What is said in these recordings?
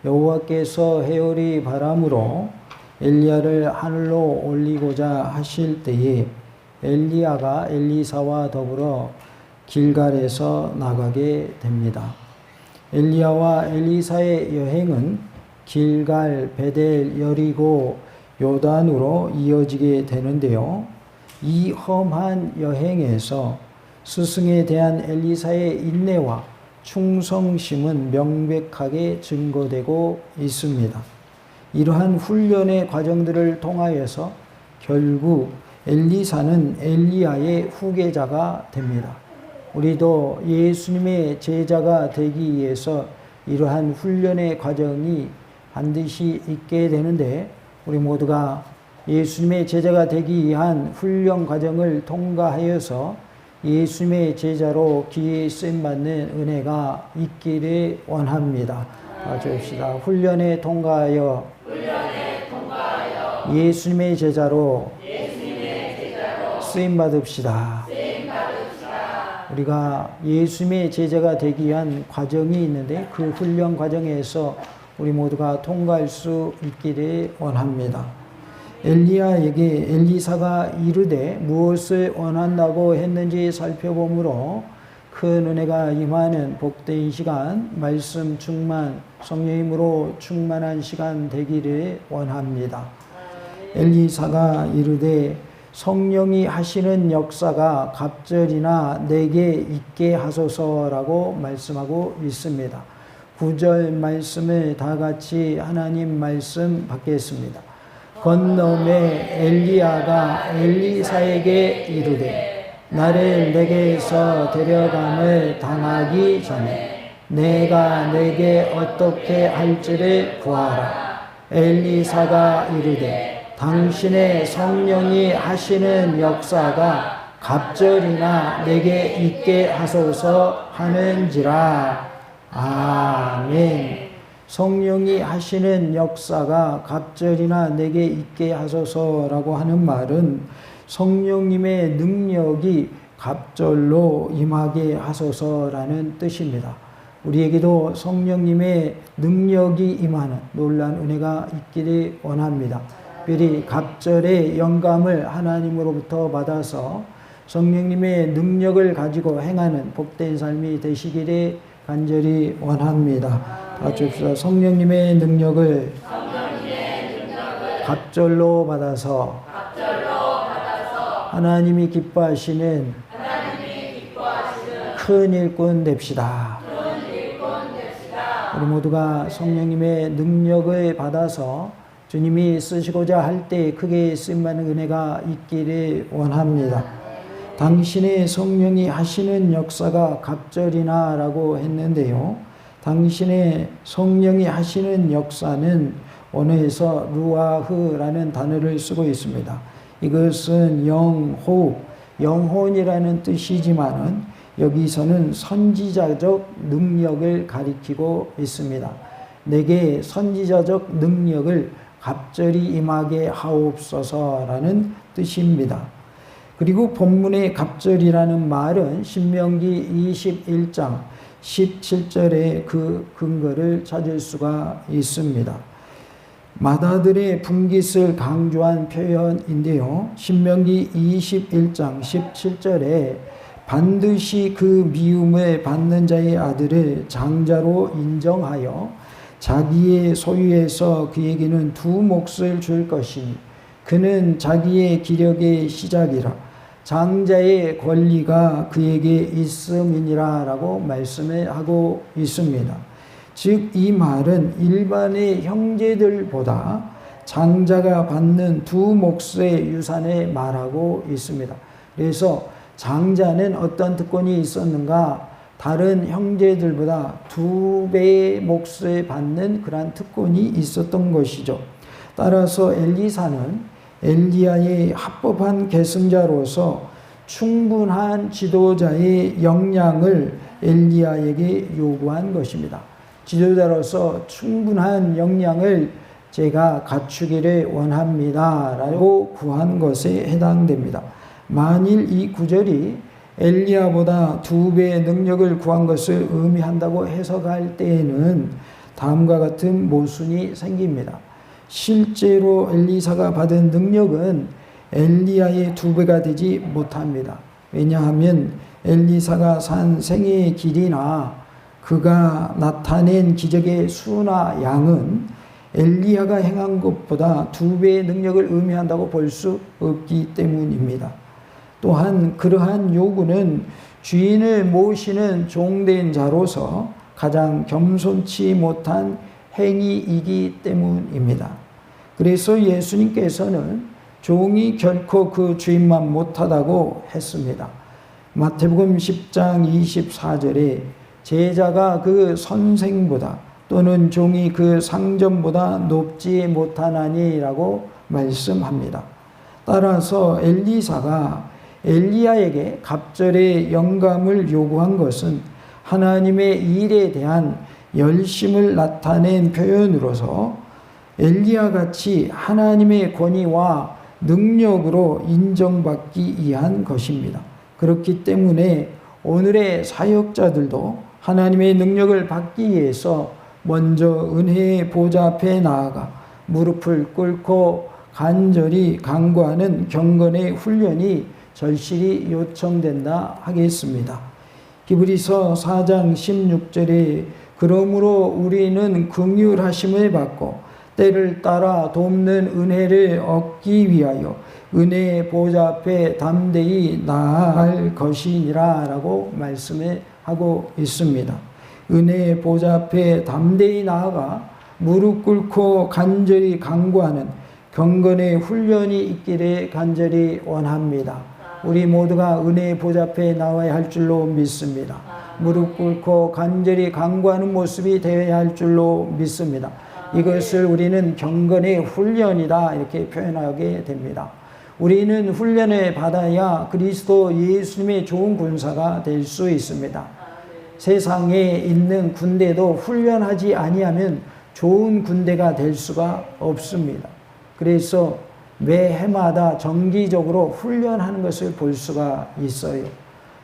여호와께서 해오리 바람으로 엘리야를 하늘로 올리고자 하실 때에 엘리야가 엘리사와 더불어 길갈에서 나가게 됩니다. 엘리야와 엘리사의 여행은 길갈, 베델, 여리고, 요단으로 이어지게 되는데요. 이 험한 여행에서 스승에 대한 엘리사의 인내와 충성심은 명백하게 증거되고 있습니다. 이러한 훈련의 과정들을 통하여서 결국 엘리사는 엘리야의 후계자가 됩니다. 우리도 예수님의 제자가 되기 위해서 이러한 훈련의 과정이 반드시 있게 되는데, 우리 모두가 예수님의 제자가 되기 위한 훈련 과정을 통과하여서 예수님의 제자로 귀에 쓰임받는 은혜가 있기를 원합니다. 맞춥시다. 훈련에 통과하여 예수님의 제자로 쓰임받읍시다. 우리가 예수님의 제자가 되기 위한 과정이 있는데 그 훈련 과정에서 우리 모두가 통과할 수 있기를 원합니다. 엘리야에게 엘리사가 이르되 무엇을 원한다고 했는지 살펴보므로 큰 은혜가 임하는 복된 시간, 말씀 충만, 성령님으로 충만한 시간 되기를 원합니다. 엘리사가 이르되 성령이 하시는 역사가 갑절이나 내게 있게 하소서라고 말씀하고 있습니다. 9절 말씀을 다 같이 하나님 말씀 받겠습니다. 건너매 엘리야가 엘리사에게 이르되 나를 내게서 데려감을 당하기 전에 내가 내게 어떻게 할지를 구하라. 엘리사가 이르되 당신의 성령이 하시는 역사가 갑절이나 내게 있게 하소서 하는지라. 아멘. 성령이 하시는 역사가 갑절이나 내게 있게 하소서라고 하는 말은 성령님의 능력이 갑절로 임하게 하소서라는 뜻입니다. 우리에게도 성령님의 능력이 임하는 놀라운 은혜가 있기를 원합니다. 특별히 갑절의 영감을 하나님으로부터 받아서 성령님의 능력을 가지고 행하는 복된 삶이 되시기를 간절히 원합니다. 받으십시오. 성령님의 능력을 갑절로 받아서 하나님이 기뻐하시는 큰 일꾼 됩시다. 우리 모두가 성령님의 능력을 받아서 주님이 쓰시고자 할 때 크게 쓰임받는 은혜가 있기를 원합니다. 당신의 성령이 하시는 역사가 갑절이나 라고 했는데요. 당신의 성령이 하시는 역사는 원어에서 루아흐라는 단어를 쓰고 있습니다. 이것은 영호, 영혼이라는 뜻이지만은 여기서는 선지자적 능력을 가리키고 있습니다. 내게 선지자적 능력을 갑절이 임하게 하옵소서라는 뜻입니다. 그리고 본문의 갑절이라는 말은 신명기 21장 17절에 그 근거를 찾을 수가 있습니다. 마다들의 분깃을 강조한 표현인데요. 신명기 21장 17절에 반드시 그 미움을 받는 자의 아들을 장자로 인정하여 자기의 소유에서 그에게는 두 몫을 줄 것이니 그는 자기의 기력의 시작이라 장자의 권리가 그에게 있음이니라 라고 말씀을 하고 있습니다. 즉 이 말은 일반의 형제들보다 장자가 받는 두 몫의 유산을 말하고 있습니다. 그래서 장자는 어떤 특권이 있었는가? 다른 형제들보다 2배의 몫을 받는 그러한 특권이 있었던 것이죠. 따라서 엘리사는 엘리야의 합법한 계승자로서 충분한 지도자의 역량을 엘리야에게 요구한 것입니다. 지도자로서 충분한 역량을 제가 갖추기를 원합니다 라고 구한 것에 해당됩니다. 만일 이 구절이 엘리야보다 2배의 능력을 구한 것을 의미한다고 해석할 때에는 다음과 같은 모순이 생깁니다. 실제로 엘리사가 받은 능력은 엘리야의 2배가 되지 못합니다. 왜냐하면 엘리사가 산 생애의 길이나 그가 나타낸 기적의 수나 양은 엘리야가 행한 것보다 2배의 능력을 의미한다고 볼 수 없기 때문입니다. 또한 그러한 요구는 주인을 모시는 종된 자로서 가장 겸손치 못한 행위이기 때문입니다. 그래서 예수님께서는 종이 결코 그 주인만 못하다고 했습니다. 마태복음 10장 24절에 제자가 그 선생보다 또는 종이 그 상전보다 높지 못하나니라고 말씀합니다. 따라서 엘리사가 엘리야에게 갑절의 영감을 요구한 것은 하나님의 일에 대한 열심을 나타낸 표현으로서 엘리야 같이 하나님의 권위와 능력으로 인정받기 위한 것입니다. 그렇기 때문에 오늘의 사역자들도 하나님의 능력을 받기 위해서 먼저 은혜의 보좌 앞에 나아가 무릎을 꿇고 간절히 간구하는 경건의 훈련이 절실히 요청된다 하겠습니다. 히브리서 4장 16절에 그러므로 우리는 긍휼하심을 받고 때를 따라 돕는 은혜를 얻기 위하여 은혜의 보좌 앞에 담대히 나아갈 것이니라 라고 말씀을 하고 있습니다. 은혜의 보좌 앞에 담대히 나아가 무릎 꿇고 간절히 간구하는 경건의 훈련이 있기를 간절히 원합니다. 우리 모두가 은혜의 보좌 앞에 나와야 할 줄로 믿습니다. 무릎 꿇고 간절히 간구하는 모습이 되어야 할 줄로 믿습니다. 이것을 우리는 경건의 훈련이다 이렇게 표현하게 됩니다. 우리는 훈련을 받아야 그리스도 예수님의 좋은 군사가 될 수 있습니다. 세상에 있는 군대도 훈련하지 아니하면 좋은 군대가 될 수가 없습니다. 그래서 매 해마다 정기적으로 훈련하는 것을 볼 수가 있어요.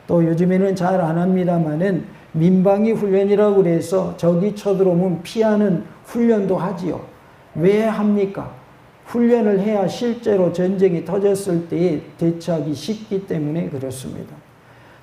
또 요즘에는 잘 안 합니다만은 민방위 훈련이라고 그래서 적이 쳐들어오면 피하는 훈련도 하지요. 왜 합니까? 훈련을 해야 실제로 전쟁이 터졌을 때 대처하기 쉽기 때문에 그렇습니다.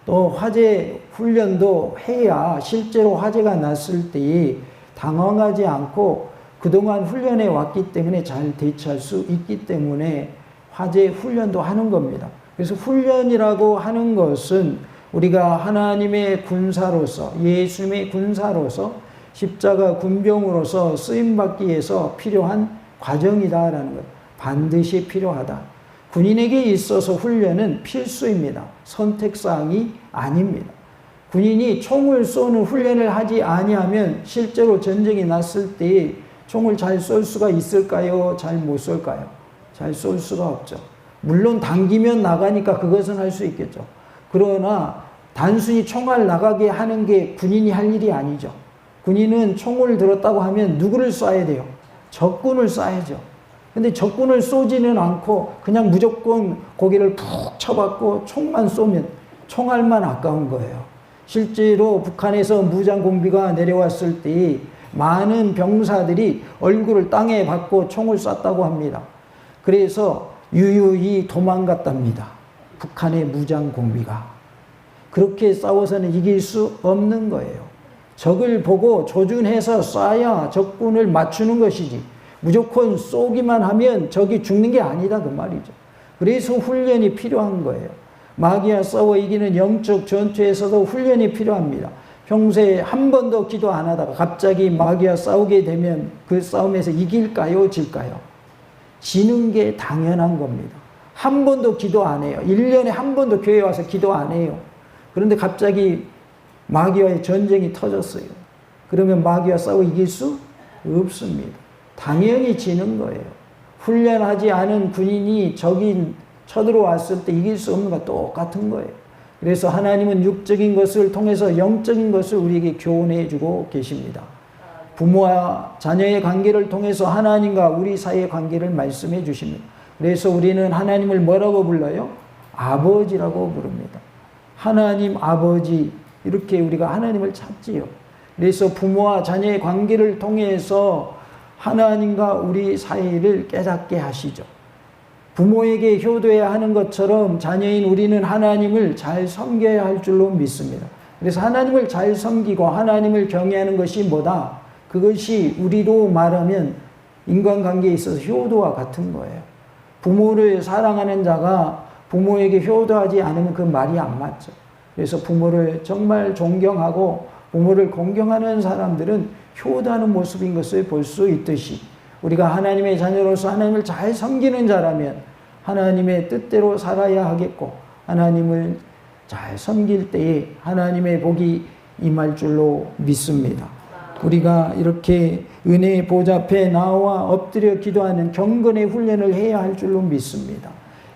또 화재 훈련도 해야 실제로 화재가 났을 때 당황하지 않고 그동안 훈련해 왔기 때문에 잘 대처할 수 있기 때문에 화재 훈련도 하는 겁니다. 그래서 훈련이라고 하는 것은 우리가 하나님의 군사로서 예수님의 군사로서 십자가 군병으로서 쓰임받기 위해서 필요한 과정이다라는 것. 반드시 필요하다. 군인에게 있어서 훈련은 필수입니다. 선택사항이 아닙니다. 군인이 총을 쏘는 훈련을 하지 아니하면 실제로 전쟁이 났을 때 총을 잘 쏠 수가 있을까요? 잘 못 쏠까요? 잘 쏠 수가 없죠. 물론 당기면 나가니까 그것은 할 수 있겠죠. 그러나 단순히 총알 나가게 하는 게 군인이 할 일이 아니죠. 군인은 총을 들었다고 하면 누구를 쏴야 돼요? 적군을 쏴야죠. 근데 적군을 쏘지는 않고 그냥 무조건 고개를 푹 쳐박고 총만 쏘면 총알만 아까운 거예요. 실제로 북한에서 무장공비가 내려왔을 때 많은 병사들이 얼굴을 땅에 박고 총을 쐈다고 합니다. 그래서 유유히 도망갔답니다. 북한의 무장공비가. 그렇게 싸워서는 이길 수 없는 거예요. 적을 보고 조준해서 쏴야 적군을 맞추는 것이지 무조건 쏘기만 하면 적이 죽는 게 아니다 그 말이죠. 그래서 훈련이 필요한 거예요. 마귀와 싸워 이기는 영적 전투에서도 훈련이 필요합니다. 평소에 한 번도 기도 안 하다가 갑자기 마귀와 싸우게 되면 그 싸움에서 이길까요? 질까요? 지는 게 당연한 겁니다. 한 번도 기도 안 해요. 1년에 한 번도 교회 와서 기도 안 해요. 그런데 갑자기 마귀와의 전쟁이 터졌어요. 그러면 마귀와 싸워 이길 수 없습니다. 당연히 지는 거예요. 훈련하지 않은 군인이 적이 쳐들어왔을 때 이길 수 없는 거 똑같은 거예요. 그래서 하나님은 육적인 것을 통해서 영적인 것을 우리에게 교훈해 주고 계십니다. 부모와 자녀의 관계를 통해서 하나님과 우리 사이의 관계를 말씀해 주십니다. 그래서 우리는 하나님을 뭐라고 불러요? 아버지라고 부릅니다. 하나님 아버지 이렇게 우리가 하나님을 찾지요. 그래서 부모와 자녀의 관계를 통해서 하나님과 우리 사이를 깨닫게 하시죠. 부모에게 효도해야 하는 것처럼 자녀인 우리는 하나님을 잘 섬겨야 할 줄로 믿습니다. 그래서 하나님을 잘 섬기고 하나님을 경외하는 것이 뭐다? 그것이 우리로 말하면 인간관계에 있어서 효도와 같은 거예요. 부모를 사랑하는 자가 부모에게 효도하지 않으면 그 말이 안 맞죠. 그래서 부모를 정말 존경하고 부모를 공경하는 사람들은 효도하는 모습인 것을 볼 수 있듯이 우리가 하나님의 자녀로서 하나님을 잘 섬기는 자라면 하나님의 뜻대로 살아야 하겠고 하나님을 잘 섬길 때에 하나님의 복이 임할 줄로 믿습니다. 우리가 이렇게 은혜의 보좌 앞에 나와 엎드려 기도하는 경건의 훈련을 해야 할 줄로 믿습니다.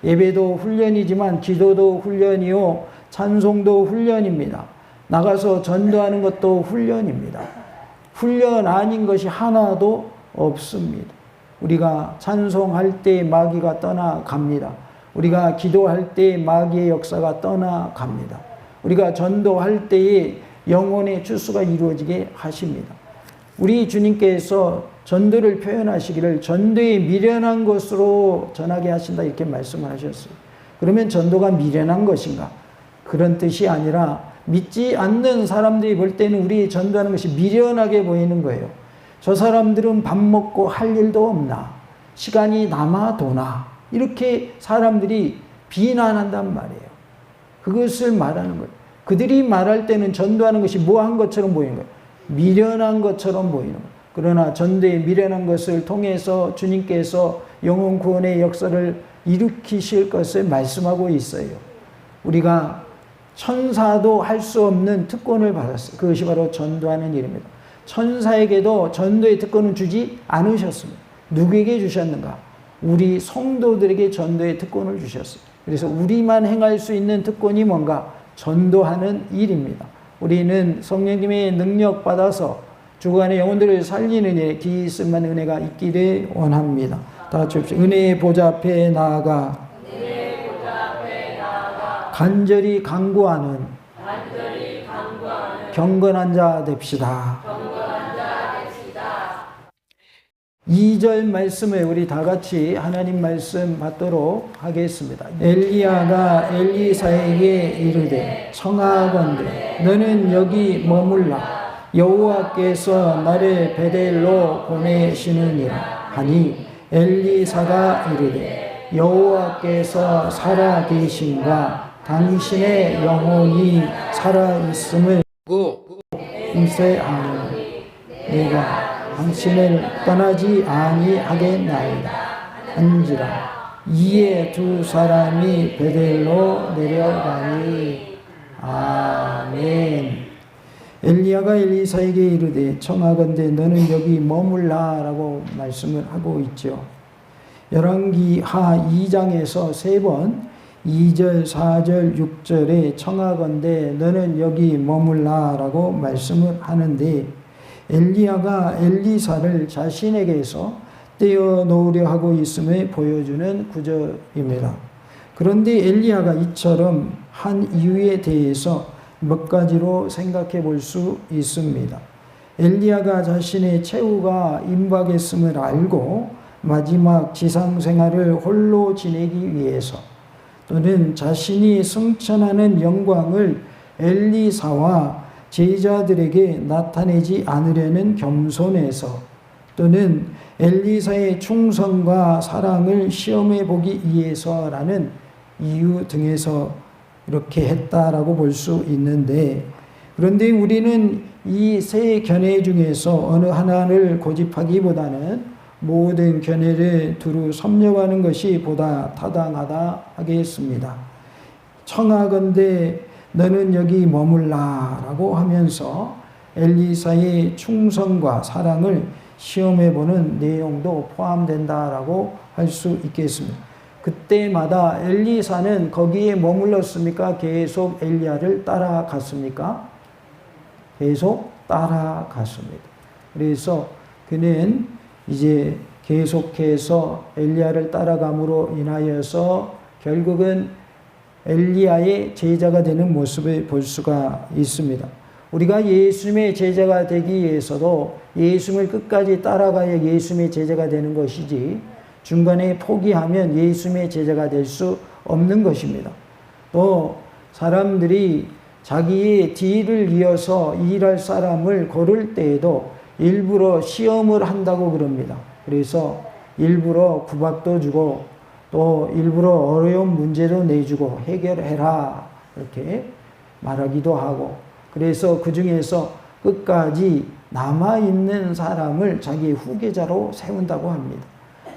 예배도 훈련이지만 기도도 훈련이요 찬송도 훈련입니다. 나가서 전도하는 것도 훈련입니다. 훈련 아닌 것이 하나도 없습니다. 우리가 찬송할 때 마귀가 떠나갑니다. 우리가 기도할 때 마귀의 역사가 떠나갑니다. 우리가 전도할 때에 영혼의 추수가 이루어지게 하십니다. 우리 주님께서 전도를 표현하시기를 전도에 미련한 것으로 전하게 하신다 이렇게 말씀을 하셨어요. 그러면 전도가 미련한 것인가? 그런 뜻이 아니라 믿지 않는 사람들이 볼 때는 우리 전도하는 것이 미련하게 보이는 거예요. 저 사람들은 밥 먹고 할 일도 없나? 시간이 남아도나? 이렇게 사람들이 비난한단 말이에요. 그것을 말하는 거예요. 그들이 말할 때는 전도하는 것이 뭐한 것처럼 보이는 거예요. 미련한 것처럼 보이는 거예요. 그러나 전도에 미련한 것을 통해서 주님께서 영혼 구원의 역사를 일으키실 것을 말씀하고 있어요. 우리가 천사도 할 수 없는 특권을 받았어요. 그것이 바로 전도하는 일입니다. 천사에게도 전도의 특권을 주지 않으셨습니다. 누구에게 주셨는가? 우리 성도들에게 전도의 특권을 주셨어요. 그래서 우리만 행할 수 있는 특권이 뭔가? 전도하는 일입니다. 우리는 성령님의 능력 받아서 주간의 영혼들을 살리는 일에 기이 쓸만한 은혜가 있기를 원합니다. 다 같이 합시다. 은혜의 보좌 앞에 나아가 간절히 간구하는 경건한 자 됩시다. 2절 말씀을 우리 다 같이 하나님 말씀 받도록 하겠습니다. 엘리야가 엘리사에게 이르되 청하건대 너는 여기 머물라 여호와께서 나를 베델로 보내시느니라 하니 엘리사가 이르되 여호와께서 살아계신가 당신의 영혼이 살아있음을 인쇄하노니 내가 당신을 떠나지 아니하겠나이다 한지라 이에 두 사람이 베델로 내려가니 아멘. 엘리야가 엘리사에게 이르되 청하건대 너는 여기 머물라 라고 말씀을 하고 있죠. 열왕기하 2장에서 3번 2절, 4절, 6절에 청하건대 너는 여기 머물라 라고 말씀을 하는데 엘리야가 엘리사를 자신에게서 떼어놓으려 하고 있음을 보여주는 구절입니다. 그런데 엘리야가 이처럼 한 이유에 대해서 몇 가지로 생각해 볼 수 있습니다. 엘리야가 자신의 최후가 임박했음을 알고 마지막 지상생활을 홀로 지내기 위해서 또는 자신이 승천하는 영광을 엘리사와 제자들에게 나타내지 않으려는 겸손에서 또는 엘리사의 충성과 사랑을 시험해 보기 위해서라는 이유 등에서 이렇게 했다라고 볼 수 있는데 그런데 우리는 이 세 견해 중에서 어느 하나를 고집하기보다는 모든 견해를 두루 섭렵하는 것이 보다 타당하다 하겠습니다. 청하건대 너는 여기 머물라 라고 하면서 엘리사의 충성과 사랑을 시험해보는 내용도 포함된다라고 할 수 있겠습니다. 그때마다 엘리사는 거기에 머물렀습니까? 계속 엘리야를 따라갔습니까? 계속 따라갔습니다. 그래서 그는 이제 계속해서 엘리야를 따라감으로 인하여서 결국은 엘리야의 제자가 되는 모습을 볼 수가 있습니다. 우리가 예수님의 제자가 되기 위해서도 예수님을 끝까지 따라가야 예수님의 제자가 되는 것이지 중간에 포기하면 예수님의 제자가 될 수 없는 것입니다. 또 사람들이 자기의 뒤를 이어서 일할 사람을 고를 때에도 일부러 시험을 한다고 그럽니다. 그래서 일부러 구박도 주고 또 일부러 어려운 문제도 내주고 해결해라 이렇게 말하기도 하고, 그래서 그 중에서 끝까지 남아있는 사람을 자기 후계자로 세운다고 합니다.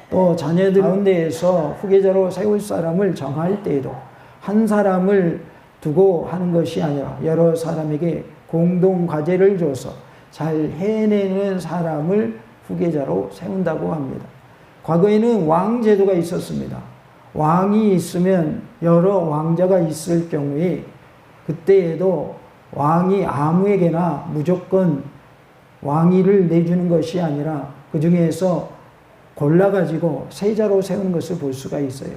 또 자녀들 가운데에서 후계자로 세울 사람을 정할 때에도 한 사람을 두고 하는 것이 아니라 여러 사람에게 공동 과제를 줘서 잘 해내는 사람을 후계자로 세운다고 합니다. 과거에는 왕제도가 있었습니다. 왕이 있으면 여러 왕자가 있을 경우에 그때에도 왕이 아무에게나 무조건 왕위를 내주는 것이 아니라 그 중에서 골라가지고 세자로 세우는 것을 볼 수가 있어요.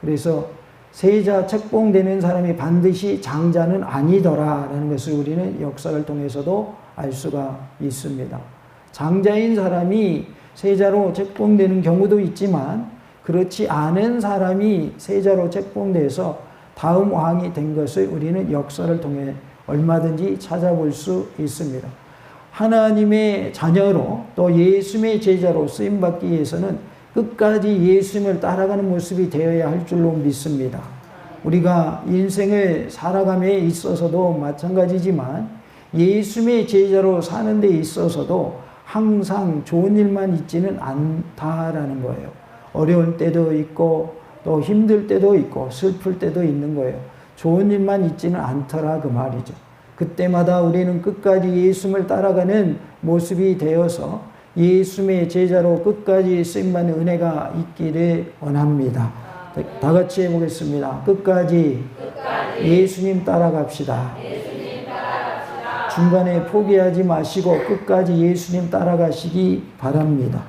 그래서 세자 책봉되는 사람이 반드시 장자는 아니더라라는 것을 우리는 역사를 통해서도 알 수가 있습니다. 장자인 사람이 세자로 책봉되는 경우도 있지만 그렇지 않은 사람이 세자로 책봉돼서 다음 왕이 된 것을 우리는 역사를 통해 얼마든지 찾아볼 수 있습니다. 하나님의 자녀로 또 예수님의 제자로 쓰임받기 위해서는 끝까지 예수님을 따라가는 모습이 되어야 할 줄로 믿습니다. 우리가 인생을 살아감에 있어서도 마찬가지지만 예수님의 제자로 사는 데 있어서도 항상 좋은 일만 있지는 않다라는 거예요. 어려울 때도 있고 또 힘들 때도 있고 슬플 때도 있는 거예요. 좋은 일만 있지는 않더라 그 말이죠. 그때마다 우리는 끝까지 예수님을 따라가는 모습이 되어서 예수님의 제자로 끝까지 쓰임받는 은혜가 있기를 원합니다. 다 같이 해보겠습니다. 끝까지 예수님 따라갑시다. 중간에 포기하지 마시고 끝까지 예수님 따라가시기 바랍니다.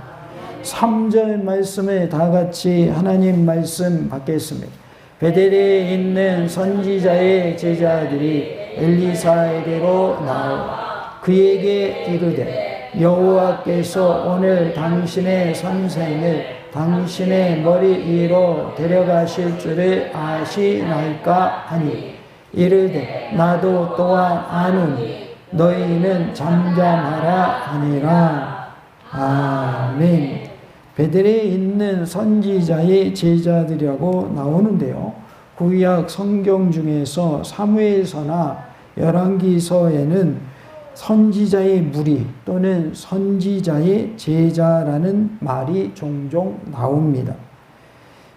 3절 말씀을 다 같이 하나님 말씀 받겠습니다. 베델에 있는 선지자의 제자들이 엘리사에게로 나와 그에게 이르되 여호와께서 오늘 당신의 선생을 당신의 머리 위로 데려가실 줄을 아시나이까 하니 이르되 나도 또한 아노니 너희는 잠잠하라 하니라. 아멘. 베델에 있는 선지자의 제자들이라고 나오는데요. 구약 성경 중에서 사무엘서나 열왕기서에는 선지자의 무리 또는 선지자의 제자라는 말이 종종 나옵니다.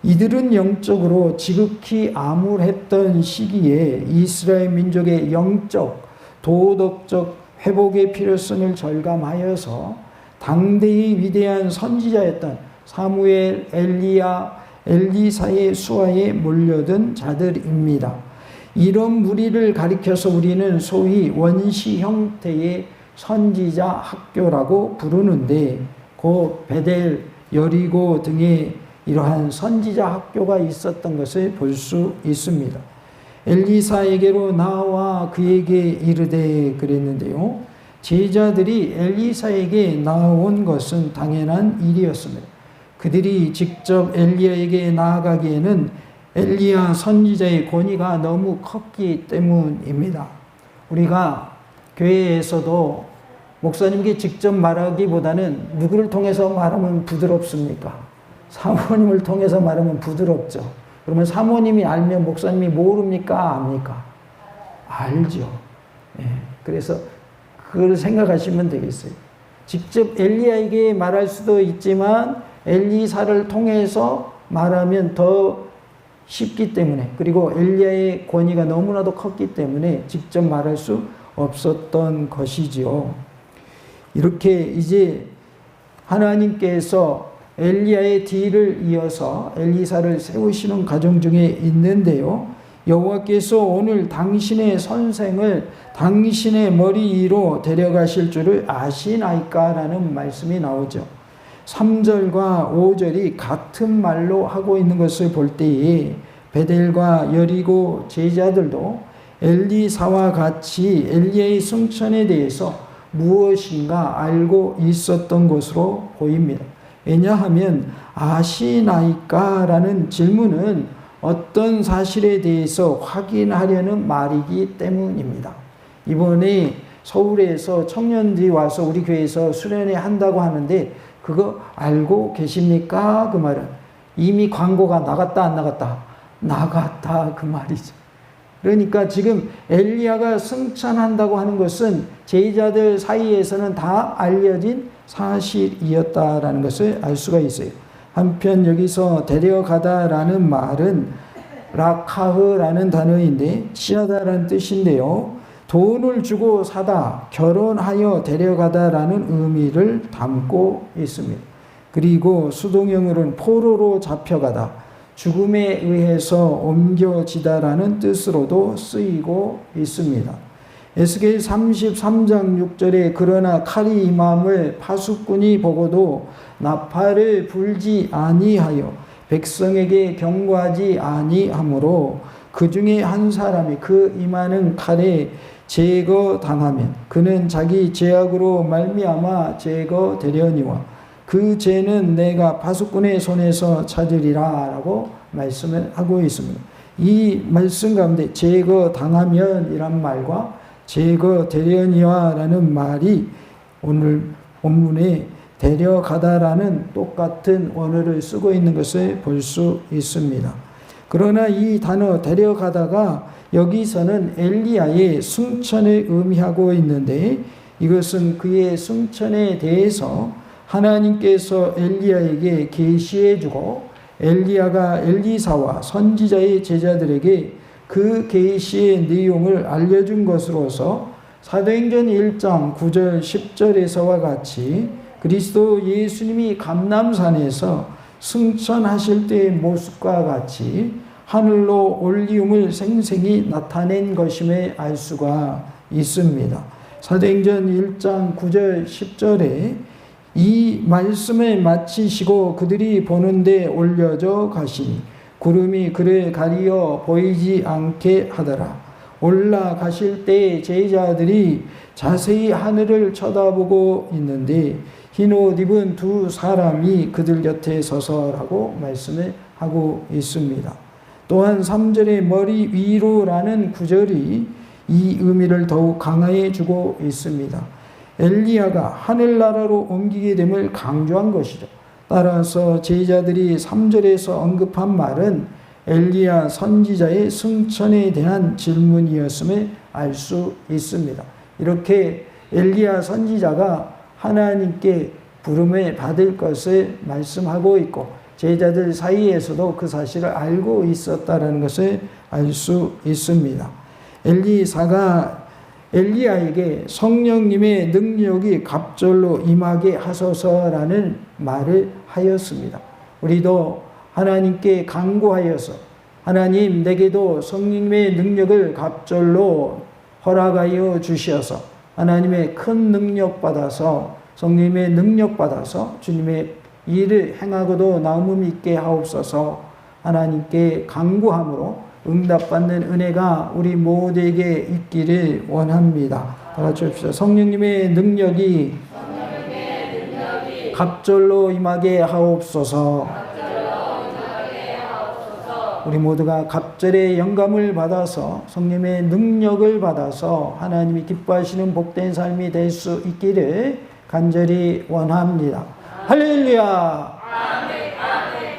이들은 영적으로 지극히 암울했던 시기에 이스라엘 민족의 영적, 도덕적 회복의 필요성을 절감하여서 당대의 위대한 선지자였던 사무엘, 엘리야, 엘리사의 수하에 몰려든 자들입니다. 이런 무리를 가리켜서 우리는 소위 원시 형태의 선지자 학교라고 부르는데 곧 베델, 여리고 등의 이러한 선지자 학교가 있었던 것을 볼 수 있습니다. 엘리사에게로 나와 그에게 이르되 그랬는데요. 제자들이 엘리사에게 나온 것은 당연한 일이었습니다. 그들이 직접 엘리야에게 나아가기에는 엘리야 선지자의 권위가 너무 컸기 때문입니다. 우리가 교회에서도 목사님께 직접 말하기보다는 누구를 통해서 말하면 부드럽습니까? 사모님을 통해서 말하면 부드럽죠. 그러면 사모님이 알면 목사님이 모릅니까? 압니까? 알죠. 그래서 그걸 생각하시면 되겠어요. 직접 엘리야에게 말할 수도 있지만 엘리사를 통해서 말하면 더 쉽기 때문에, 그리고 엘리야의 권위가 너무나도 컸기 때문에 직접 말할 수 없었던 것이지요. 이렇게 이제 하나님께서 엘리야의 뒤를 이어서 엘리사를 세우시는 과정 중에 있는데요. 여호와께서 오늘 당신의 선생을 당신의 머리 위로 데려가실 줄을 아시나이까? 라는 말씀이 나오죠. 3절과 5절이 같은 말로 하고 있는 것을 볼 때에 베델과 여리고 제자들도 엘리사와 같이 엘리야의 승천에 대해서 무엇인가 알고 있었던 것으로 보입니다. 왜냐하면 아시나이까라는 질문은 어떤 사실에 대해서 확인하려는 말이기 때문입니다. 이번에 서울에서 청년들이 와서 우리 교회에서 수련회 한다고 하는데 그거 알고 계십니까? 그 말은 이미 광고가 나갔다 안 나갔다? 나갔다 그 말이죠. 그러니까 지금 엘리야가 승천한다고 하는 것은 제자들 사이에서는 다 알려진 사실이었다라는 것을 알 수가 있어요. 한편 여기서 데려가다라는 말은 라카흐라는 단어인데 취하다라는 뜻인데요. 돈을 주고 사다, 결혼하여 데려가다라는 의미를 담고 있습니다. 그리고 수동형으로는 포로로 잡혀가다, 죽음에 의해서 옮겨지다라는 뜻으로도 쓰이고 있습니다. 에스겔 33장 6절에 그러나 칼이 임함을 파수꾼이 보고도 나팔을 불지 아니하여 백성에게 경고하지 아니하므로 그 중에 한 사람이 그 임하는 칼에 제거당하면 그는 자기 죄악으로 말미암아 제거되려니와 그 죄는 내가 파수꾼의 손에서 찾으리라 라고 말씀을 하고 있습니다. 이 말씀 가운데 제거당하면 이란 말과 제거되려니와 라는 말이 오늘 본문에 데려가다라는 똑같은 원어를 쓰고 있는 것을 볼 수 있습니다. 그러나 이 단어 데려가다가 여기서는 엘리야의 승천을 의미하고 있는데 이것은 그의 승천에 대해서 하나님께서 엘리야에게 계시해 주고 엘리야가 엘리사와 선지자의 제자들에게 그 계시의 내용을 알려준 것으로서 사도행전 1장 9절 10절에서와 같이 그리스도 예수님이 감람산에서 승천하실 때의 모습과 같이 하늘로 올리움을 생생히 나타낸 것임을 알 수가 있습니다. 사도행전 1장 9절 10절에 이 말씀을 마치시고 그들이 보는데 올려져 가시니 구름이 그를 가리어 보이지 않게 하더라. 올라가실 때 제자들이 자세히 하늘을 쳐다보고 있는데 흰 옷 입은 두 사람이 그들 곁에 서서라고 말씀을 하고 있습니다. 또한 3절의 머리 위로라는 구절이 이 의미를 더욱 강화해 주고 있습니다. 엘리야가 하늘나라로 옮기게 됨을 강조한 것이죠. 따라서 제자들이 3절에서 언급한 말은 엘리야 선지자의 승천에 대한 질문이었음을 알 수 있습니다. 이렇게 엘리야 선지자가 하나님께 부름을 받을 것을 말씀하고 있고 제자들 사이에서도 그 사실을 알고 있었다는 것을 알 수 있습니다. 엘리사가 엘리야에게 성령님의 능력이 갑절로 임하게 하소서라는 말을 하였습니다. 우리도 하나님께 간구하여서 하나님 내게도 성령님의 능력을 갑절로 허락하여 주시어서 하나님의 큰 능력 받아서 성령님의 능력 받아서 주님의 일을 행하고도 나음을 있게 하옵소서 하나님께 간구함으로 응답받는 은혜가 우리 모두에게 있기를 원합니다. 다 같이 합시다. 성령님의 능력이 갑절로 임하게 하옵소서. 우리 모두가 갑절의 영감을 받아서 성령의 능력을 받아서 하나님이 기뻐하시는 복된 삶이 될 수 있기를 간절히 원합니다. 할렐루야. 아멘, 아멘.